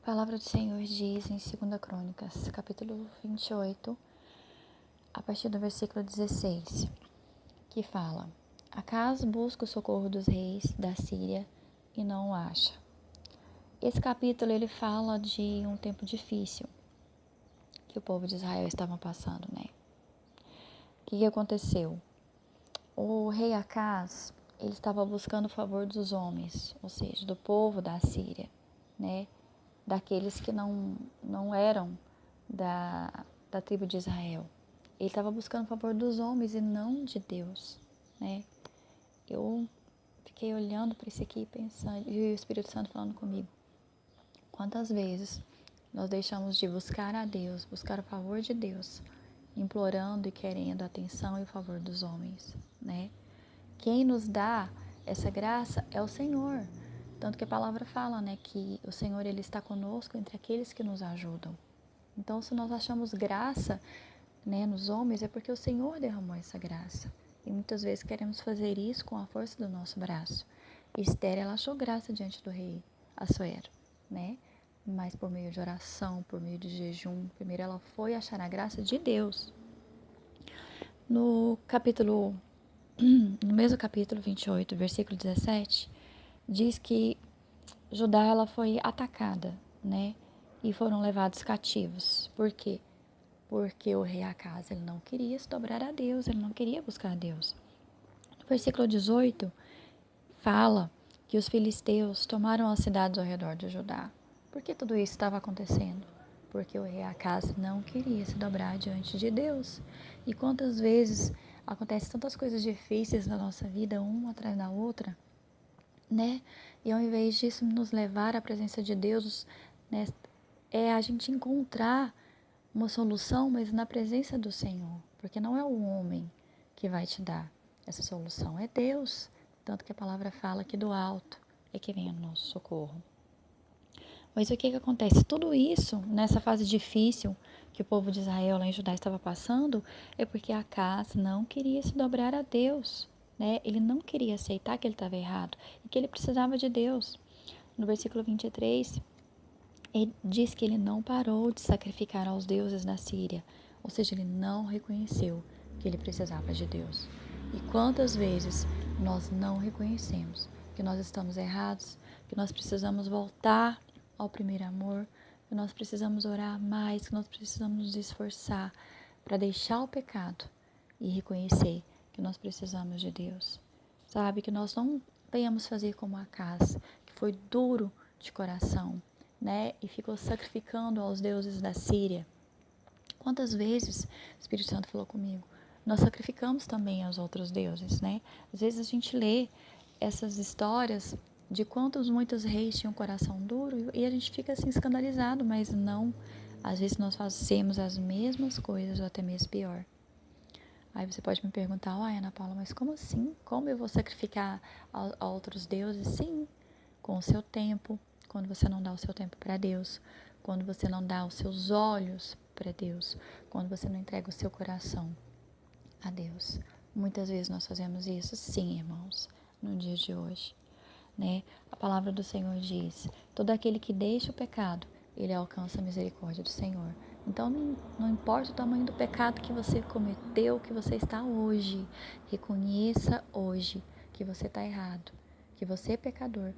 palavra do Senhor diz em 2 Crônicas, capítulo 28, a partir do versículo 16, que fala: Acas busca o socorro dos reis da Síria e não o acha. Esse capítulo ele fala de um tempo difícil que o povo de Israel estava passando, né? O que aconteceu? O rei Acas, ele estava buscando o favor dos homens, ou seja, do povo da Síria, né? Daqueles que não eram da tribo de Israel. Ele estava buscando o favor dos homens e não de Deus, né? Eu fiquei olhando para isso aqui pensando, e o Espírito Santo falando comigo. Quantas vezes nós deixamos de buscar a Deus, buscar o favor de Deus, implorando e querendo a atenção e o favor dos homens, né? Quem nos dá essa graça é o Senhor. Tanto que a palavra fala, né, que o Senhor ele está conosco entre aqueles que nos ajudam. Então, se nós achamos graça, né, nos homens, é porque o Senhor derramou essa graça. E muitas vezes queremos fazer isso com a força do nosso braço. Esther, ela achou graça diante do rei Assuero, né? Mas por meio de oração, por meio de jejum, primeiro ela foi achar a graça de Deus. No mesmo capítulo 28, versículo 17, diz que Judá ela foi atacada, né? E foram levados cativos. Por quê? Porque o rei Acas ele não queria se dobrar a Deus, ele não queria buscar a Deus. No versículo 18, fala que os filisteus tomaram as cidades ao redor de Judá. Por que tudo isso estava acontecendo? Porque o rei Acas não queria se dobrar diante de Deus. E quantas vezes acontecem tantas coisas difíceis na nossa vida, uma atrás da outra, né? E ao invés disso nos levar à presença de Deus, né, é a gente encontrar uma solução, mas na presença do Senhor, porque não é o homem que vai te dar essa solução, é Deus. Tanto que a palavra fala que do alto é que vem o nosso socorro. Mas o que acontece? Tudo isso, nessa fase difícil que o povo de Israel lá em Judá estava passando, é porque Acas não queria se dobrar a Deus, né? Ele não queria aceitar que ele estava errado e que ele precisava de Deus. No versículo 23, ele diz que ele não parou de sacrificar aos deuses da Síria, ou seja, ele não reconheceu que ele precisava de Deus. E quantas vezes nós não reconhecemos que nós estamos errados, que nós precisamos voltar ao primeiro amor, que nós precisamos orar mais, que nós precisamos nos esforçar para deixar o pecado e reconhecer que nós precisamos de Deus. Sabe, que nós não venhamos fazer como Acas, que foi duro de coração, né? E ficou sacrificando aos deuses da Síria. Quantas vezes o Espírito Santo falou comigo? Nós sacrificamos também aos outros deuses, né? Às vezes a gente lê essas histórias de muitos reis tinham um coração duro e a gente fica assim escandalizado, mas não. Às vezes nós fazemos as mesmas coisas ou até mesmo pior. Aí você pode me perguntar, Ana Paula, mas como assim? Como eu vou sacrificar a outros deuses? Sim, com o seu tempo, quando você não dá o seu tempo para Deus, quando você não dá os seus olhos para Deus, quando você não entrega o seu coração a Deus. Muitas vezes nós fazemos isso, sim, irmãos, no dia de hoje, né? A palavra do Senhor diz: todo aquele que deixa o pecado, ele alcança a misericórdia do Senhor. Então, não importa o tamanho do pecado que você cometeu, que você está hoje, reconheça hoje que você está errado, que você é pecador,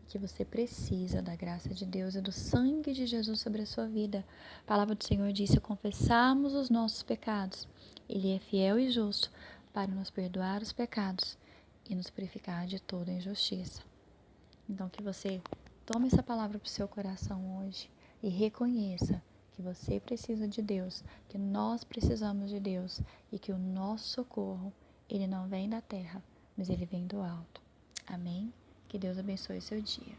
que você precisa da graça de Deus e do sangue de Jesus sobre a sua vida. A palavra do Senhor diz: se confessarmos os nossos pecados, Ele é fiel e justo para nos perdoar os pecados e nos purificar de toda injustiça. Então, que você tome essa palavra para o seu coração hoje e reconheça que você precisa de Deus, que nós precisamos de Deus e que o nosso socorro, ele não vem da terra, mas ele vem do alto. Amém? Que Deus abençoe o seu dia.